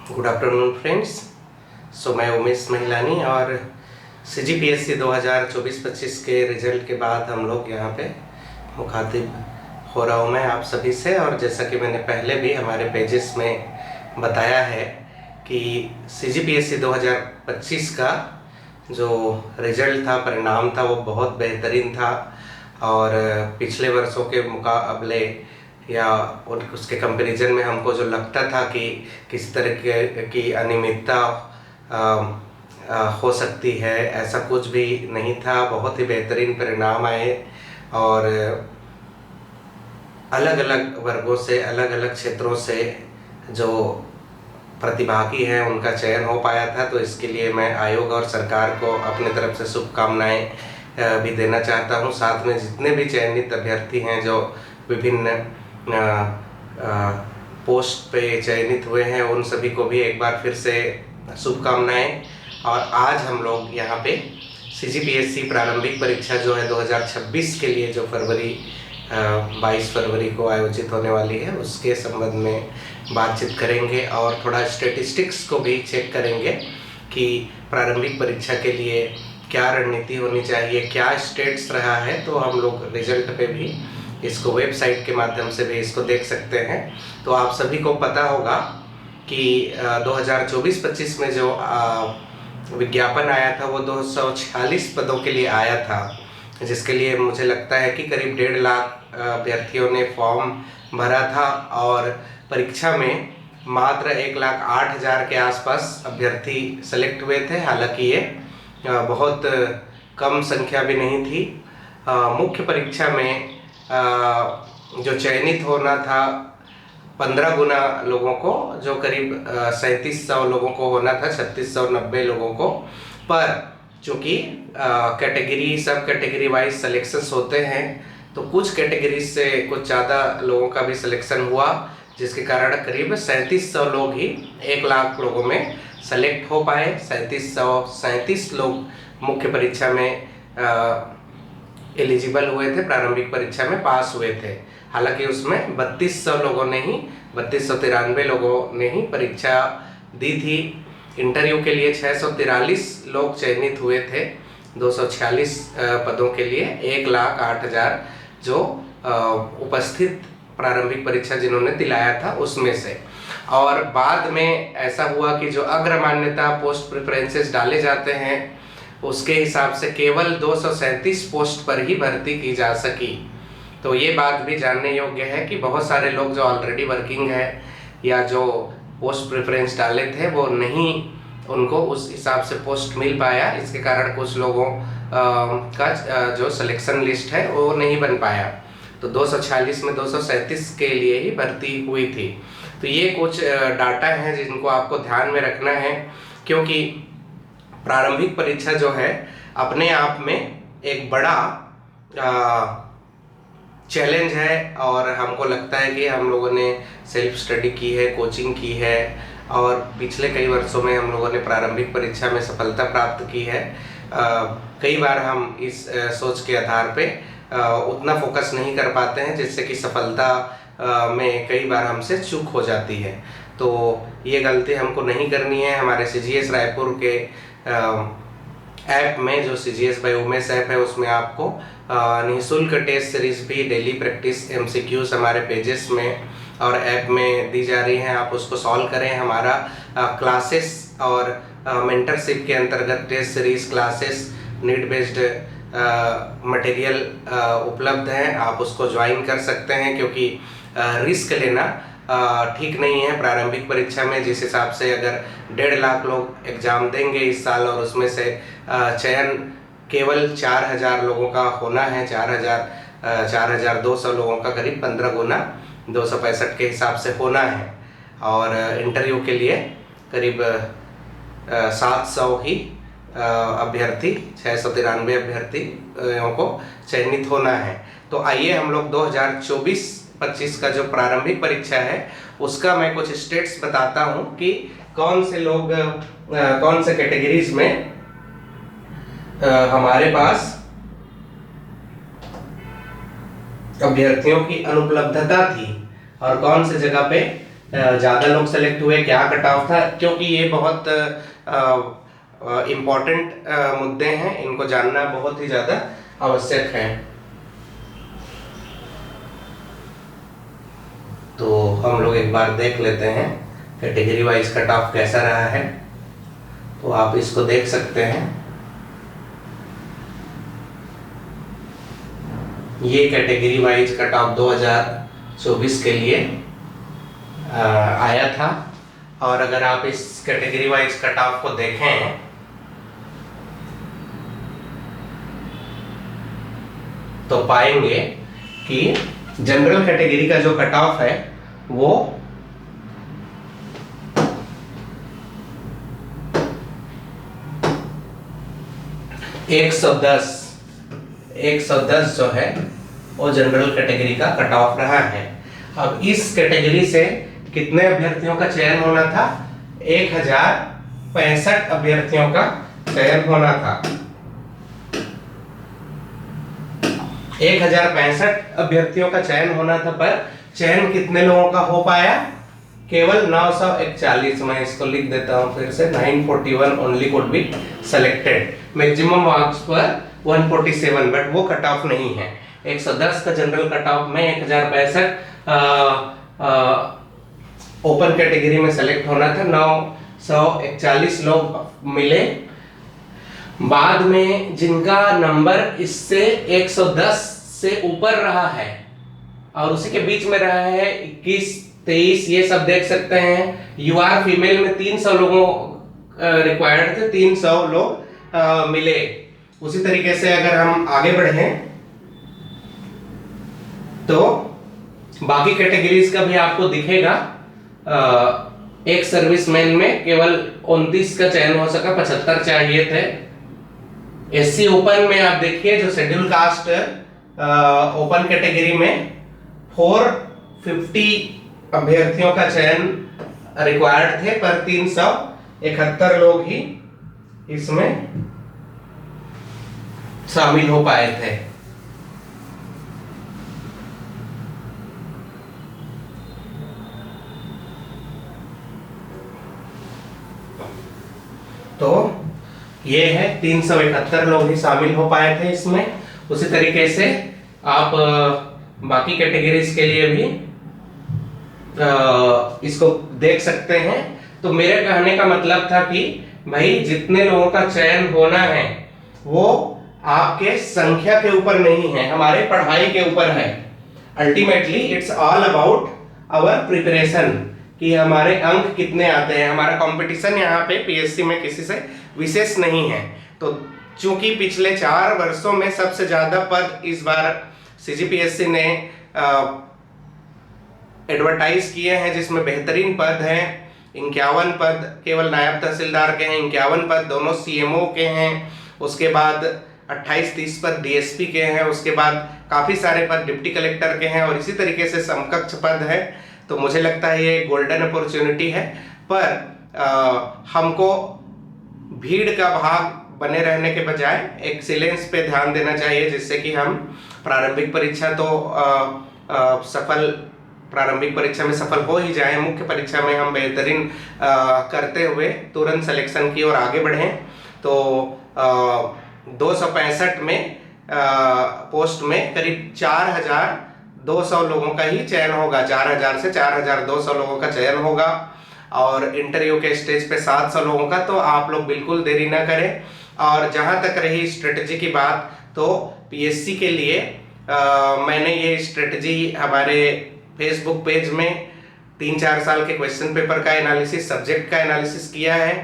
Good afternoon friends. मैं उमेश महिलानी और CGPSC 2024-25 के रिजल्ट के बाद हम लोग यहाँ पे मुखातिब हो रहा हूँ मैं आप सभी से। और जैसा कि मैंने पहले भी हमारे पेजेस में बताया है कि CGPSC 2025 का जो रिजल्ट था, परिणाम था, वो बहुत बेहतरीन था और पिछले वर्षों के मुकाबले या उसके कंपैरिजन में हमको जो लगता था कि किस तरह की अनियमितता हो सकती है, ऐसा कुछ भी नहीं था। बहुत ही बेहतरीन परिणाम आए और अलग अलग वर्गों से, अलग अलग क्षेत्रों से जो प्रतिभागी हैं उनका चयन हो पाया था। तो इसके लिए मैं आयोग और सरकार को अपने तरफ से शुभकामनाएं भी देना चाहता हूं। साथ में जितने भी चयनित अभ्यर्थी हैं जो विभिन्न पोस्ट पे चयनित हुए हैं, उन सभी को भी एक बार फिर से शुभकामनाएं। और आज हम लोग यहाँ पे CGPSC प्रारंभिक परीक्षा जो है 2026 के लिए, जो 22 फरवरी को आयोजित होने वाली है, उसके संबंध में बातचीत करेंगे और थोड़ा स्टैटिस्टिक्स को भी चेक करेंगे कि प्रारंभिक परीक्षा के लिए क्या रणनीति होनी चाहिए, क्या स्टेट्स रहा है। तो हम लोग रिजल्ट पे भी इसको वेबसाइट के माध्यम से भी इसको देख सकते हैं। तो आप सभी को पता होगा कि 2024-25 में जो विज्ञापन आया था वो 246 पदों के लिए आया था, जिसके लिए मुझे लगता है कि करीब 1.5 लाख अभ्यर्थियों ने फॉर्म भरा था और परीक्षा में मात्र 1,08,000 के आसपास अभ्यर्थी सेलेक्ट हुए थे। हालांकि ये बहुत कम संख्या भी नहीं थी। मुख्य परीक्षा में जो चयनित होना था 15 गुना लोगों को, जो करीब 3700 लोगों को होना था, 3690 लोगों को। पर चूँकि कैटेगरी, सब कैटेगरी वाइज सिलेक्शंस होते हैं, तो कुछ कैटेगरी से कुछ ज़्यादा लोगों का भी सिलेक्शन हुआ, जिसके कारण करीब 3700 लोग ही 1 लाख लोगों में सेलेक्ट हो पाए। 3737 लोग मुख्य परीक्षा में एलिजिबल हुए थे, प्रारंभिक परीक्षा में पास हुए थे। हालांकि उसमें 3200 लोगों ने ही, 3293 लोगों ने ही परीक्षा दी थी। इंटरव्यू के लिए 643 लोग चयनित हुए थे 246 पदों के लिए, 1,08,000 जो उपस्थित प्रारंभिक परीक्षा जिन्होंने दिलाया था उसमें से। और बाद में ऐसा हुआ कि जो अग्रमान्यता पोस्ट प्रेफरेंसेस डाले जाते हैं, उसके हिसाब से केवल 237 पोस्ट पर ही भर्ती की जा सकी। तो ये बात भी जानने योग्य है कि बहुत सारे लोग जो ऑलरेडी वर्किंग है या जो पोस्ट प्रेफरेंस डाले थे, वो नहीं, उनको उस हिसाब से पोस्ट मिल पाया। इसके कारण कुछ लोगों का जो सिलेक्शन लिस्ट है वो नहीं बन पाया। तो 246 में 237 के लिए ही भर्ती हुई थी। तो ये कुछ डाटा हैं जिनको आपको ध्यान में रखना है, क्योंकि प्रारंभिक परीक्षा जो है अपने आप में एक बड़ा चैलेंज है। और हमको लगता है कि हम लोगों ने सेल्फ स्टडी की है, कोचिंग की है और पिछले कई वर्षों में हम लोगों ने प्रारंभिक परीक्षा में सफलता प्राप्त की है। कई बार हम इस सोच के आधार पे उतना फोकस नहीं कर पाते हैं, जिससे कि सफलता में कई बार हमसे चूक हो जाती है। तो ये गलती हमको नहीं करनी है। हमारे CGS रायपुर के ऐप में, जो CGS बाय उमेश ऐप है, उसमें आपको निःशुल्क टेस्ट सीरीज भी, डेली प्रैक्टिस MCQs हमारे पेजेस में और ऐप में दी जा रही हैं। आप उसको सॉल्व करें। हमारा क्लासेस और मेंटरशिप के अंतर्गत test series, classes, need based material उपलब्ध हैं। आप उसको ज्वाइन कर सकते हैं, क्योंकि रिस्क लेना ठीक नहीं है प्रारंभिक परीक्षा में। जिस हिसाब से अगर 1.5 लाख लोग एग्जाम देंगे इस साल और उसमें से चयन केवल 4000 लोगों का होना है, 4200 लोगों का करीब 15 गुना 265 के हिसाब से होना है। और इंटरव्यू के लिए करीब 700 ही अभ्यर्थी, 693 अभ्यर्थियों को चयनित होना है। तो आइए हम लोग 2024-25 का जो प्रारंभिक परीक्षा है उसका मैं कुछ स्टेट्स बताता हूं कि कौन से लोग, कौन से कैटेगरीज में हमारे पास अभ्यर्थियों की अनुपलब्धता थी और कौन से जगह पे ज़्यादा लोग सेलेक्ट हुए, क्या कट ऑफ था, क्योंकि ये बहुत इम्पोर्टेंट मुद्दे हैं, इनको जानना बहुत ही ज़्यादा आवश्यक है। तो हम लोग एक बार देख लेते हैं कैटेगरी वाइज कट ऑफ कैसा रहा है। तो आप इसको देख सकते हैं, ये कैटेगरी वाइज कट ऑफ 2024 के लिए आया था। और अगर आप इस कैटेगरी वाइज कट ऑफ को देखें तो पाएंगे कि जनरल कैटेगरी का जो कट ऑफ है वो 110 जो है वो जनरल कैटेगरी का कट ऑफ रहा है। अब इस कैटेगरी से कितने अभ्यर्थियों का चयन होना था? 1065 अभ्यर्थियों का चयन होना था। 1065 अभ्यर्थियों का चयन होना था, पर चयन कितने लोगों का हो पाया? केवल 941। मैं इसको लिख देता हूं फिर से, 941 only could be selected. Maximum marks पर 147, बट वो कट ऑफ नहीं है। 110 का जनरल कट ऑफ में 1065 ओपन कैटेगरी में सेलेक्ट होना था, 941 लोग मिले। बाद में जिनका नंबर इससे 110 से ऊपर रहा है और उसी के बीच में रहा है 21, 23, ये सब देख सकते हैं। यूआर फीमेल में 300 लोगों रिक्वायर्ड थे, 300 लोग मिले। उसी तरीके से अगर हम आगे बढ़े तो बाकी कैटेगरीज का भी आपको दिखेगा। एक सर्विसमैन में केवल 29 का चयन हो सका, 75 चाहिए थे। एससी ओपन में आप देखिए, जो शेड्यूल कास्ट ओपन कैटेगरी में 450 अभ्यर्थियों का चयन रिक्वायर्ड थे, पर 371 लोग ही इसमें शामिल हो पाए थे। तो ये है 371 लोग ही शामिल हो पाए थे इसमें। उसी तरीके से आप बाकी कैटेगरीज के लिए भी इसको देख सकते हैं। तो मेरे कहने का मतलब था कि भाई जितने लोगों का चयन होना है वो आपके संख्या के ऊपर नहीं है, हमारे पढ़ाई के ऊपर है। Ultimately it's all about our preparation, कि हमारे अंक कितने आते हैं। हमारा कंपटीशन यहाँ पे पीएससी में किसी से विशेष नहीं है। तो चूंकि पिछले 4 वर्षों में सबसे ज्यादा पद इस बार सीजीपीएससी ने एडवर्टाइज किए हैं, जिसमें बेहतरीन पद हैं 51 पद केवल नायब तहसीलदार के हैं, 51 पद दोनों सीएमओ के हैं, उसके बाद 28-30 पद डीएसपी के हैं, उसके बाद काफी सारे पद डिप्टी कलेक्टर के हैं, और इसी तरीके से समकक्ष पद है। तो मुझे लगता है ये गोल्डन अपॉर्चुनिटी है। पर हमको भीड़ का भाग बने रहने के बजाय एक्सीलेंस पे ध्यान देना चाहिए, जिससे कि हम प्रारंभिक परीक्षा तो प्रारंभिक परीक्षा में सफल हो ही जाए, मुख्य परीक्षा में हम बेहतरीन करते हुए तुरंत सिलेक्शन की ओर आगे बढ़ें। तो 265 में पोस्ट में करीब 4200 लोगों का ही चयन होगा। 4000 से 4200 लोगों का चयन होगा, और इंटरव्यू के स्टेज पे 700 लोगों का। तो आप लोग बिल्कुल देरी ना करें। और जहां तक रही स्ट्रेटजी की बात, तो पीएससी के लिए मैंने ये स्ट्रेटजी हमारे फेसबुक पेज में 3-4 साल के क्वेश्चन पेपर का एनालिसिस, सब्जेक्ट का एनालिसिस किया है।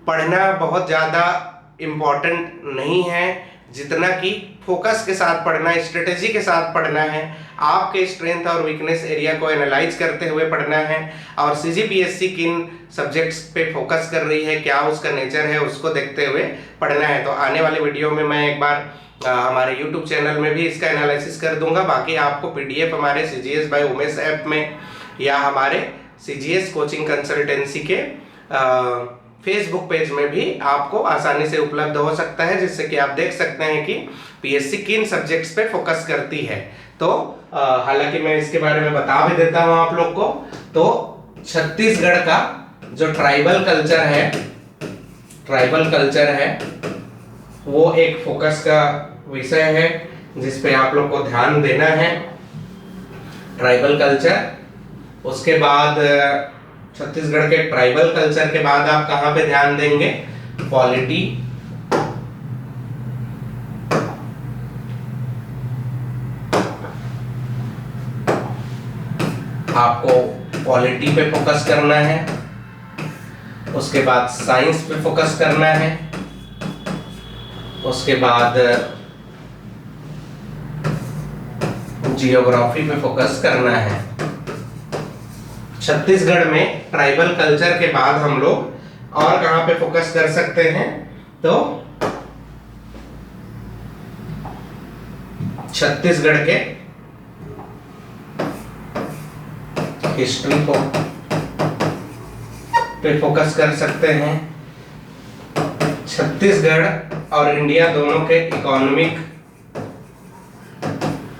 पढ़ना बहुत ज़्यादा इम्पॉर्टेंट नहीं है, जितना कि फोकस के साथ पढ़ना, स्ट्रेटेजी के साथ पढ़ना है। आपके स्ट्रेंथ और वीकनेस एरिया को एनालाइज करते हुए पढ़ना है, और सीजीपीएससी किन सब्जेक्ट्स पे फोकस कर रही है, क्या उसका नेचर है, उसको देखते हुए पढ़ना है। तो आने वाले वीडियो में मैं एक बार हमारे YouTube चैनल में भी इसका एनालिसिस कर दूंगा। बाकी आपको पीडीएफ हमारे सीजीएस बाय उमेश ऐप में या हमारे सीजीएस कोचिंग कंसल्टेंसी के फेसबुक पेज में भी आपको आसानी से उपलब्ध हो सकता है, जिससे कि आप देख सकते हैं कि पीएससी किन सब्जेक्ट्स पे फोकस करती है। तो हालांकि मैं इसके बारे में बता भी देता हूं आप लोग को। तो छत्तीसगढ़ का जो ट्राइबल कल्चर है वो एक फोकस का विषय है जिस पे आप लोग को ध्यान देना है। ट्राइबल कल्चर, उसके बाद छत्तीसगढ़ के ट्राइबल कल्चर के बाद आप कहां पे ध्यान देंगे? पॉलिटी, आपको पॉलिटी पे फोकस करना है। उसके बाद साइंस पे फोकस करना है। उसके बाद जियोग्राफी पे फोकस करना है। छत्तीसगढ़ में ट्राइबल कल्चर के बाद हम लोग और कहां पे फोकस कर सकते हैं? तो छत्तीसगढ़ के हिस्ट्री को पे फोकस कर सकते हैं। छत्तीसगढ़ और इंडिया दोनों के इकोनॉमिक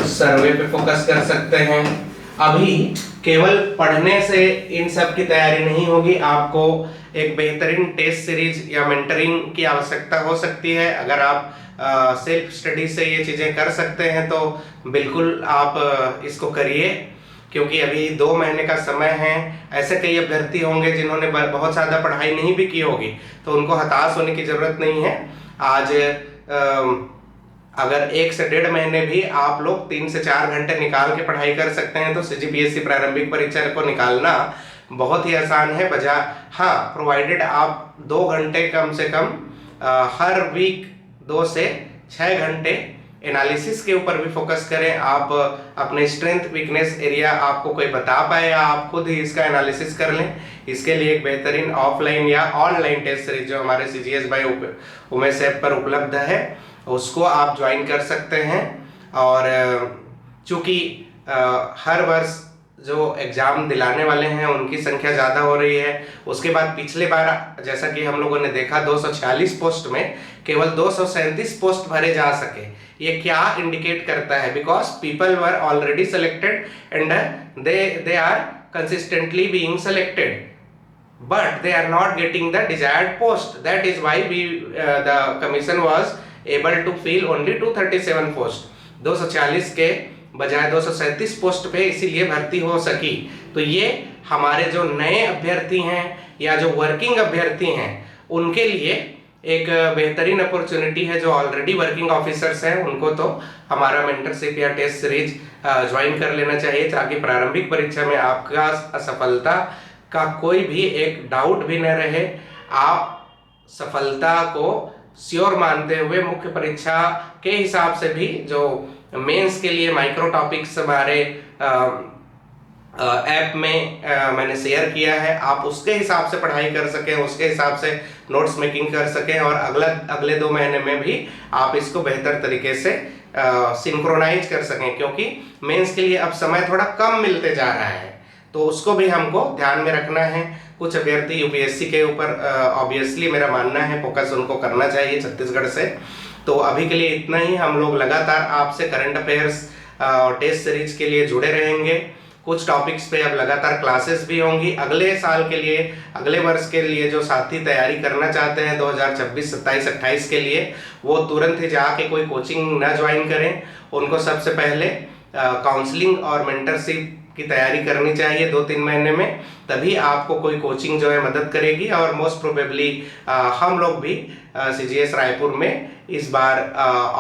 सर्वे पे फोकस कर सकते हैं। अभी केवल पढ़ने से इन सब की तैयारी नहीं होगी, आपको एक बेहतरीन टेस्ट सीरीज या मेंटरिंग की आवश्यकता हो सकती है। अगर आप सेल्फ स्टडी से ये चीजें कर सकते हैं तो बिल्कुल आप इसको करिए, क्योंकि अभी 2 महीने का समय है। ऐसे कई अभ्यर्थी होंगे जिन्होंने बहुत ज़्यादा पढ़ाई नहीं भी की होगी, तो उनको हताश होने की जरूरत नहीं है। आज अगर 1 से 1.5 महीने भी आप लोग 3 से 4 घंटे निकाल के पढ़ाई कर सकते हैं तो सीजीपीएससी प्रारंभिक परीक्षा को निकालना बहुत ही आसान है। हाँ, प्रोवाइडेड आप 2 घंटे कम से कम हर वीक 2 से 6 घंटे एनालिसिस के ऊपर भी फोकस करें। आप अपने स्ट्रेंथ वीकनेस एरिया आपको कोई बता पाए या आप खुद ही इसका एनालिसिस कर लें। इसके लिए एक बेहतरीन ऑफलाइन या ऑनलाइन टेस्ट सीरीज जो हमारे CGS बाय उमेश ऐप पर उपलब्ध है उसको आप ज्वाइन कर सकते हैं। और चूंकि हर वर्ष जो एग्जाम दिलाने वाले हैं उनकी संख्या ज़्यादा हो रही है, उसके बाद पिछले बार जैसा कि हम लोगों ने देखा 246 पोस्ट में केवल 237 पोस्ट भरे जा सके। ये क्या इंडिकेट करता है? Because people were already selected and they are consistently being selected but they are not getting the desired post. That is why the commission was able to fill only 237 post. 240 के बजाय 237 post पे इसीलिए भर्ती हो सकी। तो ये हमारे जो नए अभ्यर्थी हैं या जो वर्किंग अभ्यर्थी हैं उनके लिए एक बेहतरीन अपॉर्चुनिटी है। जो ऑलरेडी वर्किंग ऑफिसर्स हैं उनको तो हमारा मेंटरशिप या टेस्ट सीरीज ज्वाइन कर लेना चाहिए, ताकि प्रारंभिक परीक्षा में आपका असफलता का कोई भी एक डाउट भी न रहे। आप सफलता को श्योर मानते हुए मुख्य परीक्षा के हिसाब से भी जो मेंस के लिए माइक्रो टॉपिक्स हमारे ऐप में मैंने शेयर किया है, आप उसके हिसाब से पढ़ाई कर सकें, उसके हिसाब से नोट्स मेकिंग कर सकें और अगले 2 महीने में भी आप इसको बेहतर तरीके से सिंक्रोनाइज कर सकें, क्योंकि मेंस के लिए अब समय थोड़ा कम मिलते जा रहा है। तो उसको भी हमको ध्यान में रखना है। कुछ अभ्यर्थी यूपीएससी के ऊपर ऑब्वियसली मेरा मानना है फोकस उनको करना चाहिए छत्तीसगढ़ से। तो अभी के लिए इतना ही। हम लोग लगातार आपसे करंट अफेयर्स और टेस्ट सीरीज के लिए जुड़े रहेंगे। कुछ टॉपिक्स पे अब लगातार क्लासेस भी होंगी। अगले साल के लिए, अगले वर्ष के लिए जो साथी तैयारी करना चाहते हैं 2026, 27, 28 के लिए, वो तुरंत ही जाके कोई कोचिंग ना ज्वाइन करें। उनको सबसे पहले काउंसलिंग और मेंटरशिप की तैयारी करनी चाहिए 2-3 महीने में, तभी आपको कोई कोचिंग जो है मदद करेगी। और मोस्ट प्रोबेबली हम लोग भी CGS रायपुर में इस बार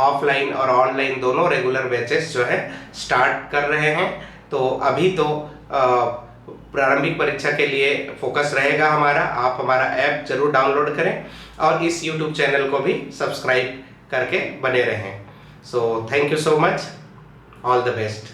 ऑफलाइन और ऑनलाइन दोनों रेगुलर बैचेस जो है स्टार्ट कर रहे हैं। तो अभी तो प्रारंभिक परीक्षा के लिए फोकस रहेगा हमारा। आप हमारा ऐप जरूर डाउनलोड करें और इस YouTube चैनल को भी सब्सक्राइब करके बने रहें। So thank you so much, all the best.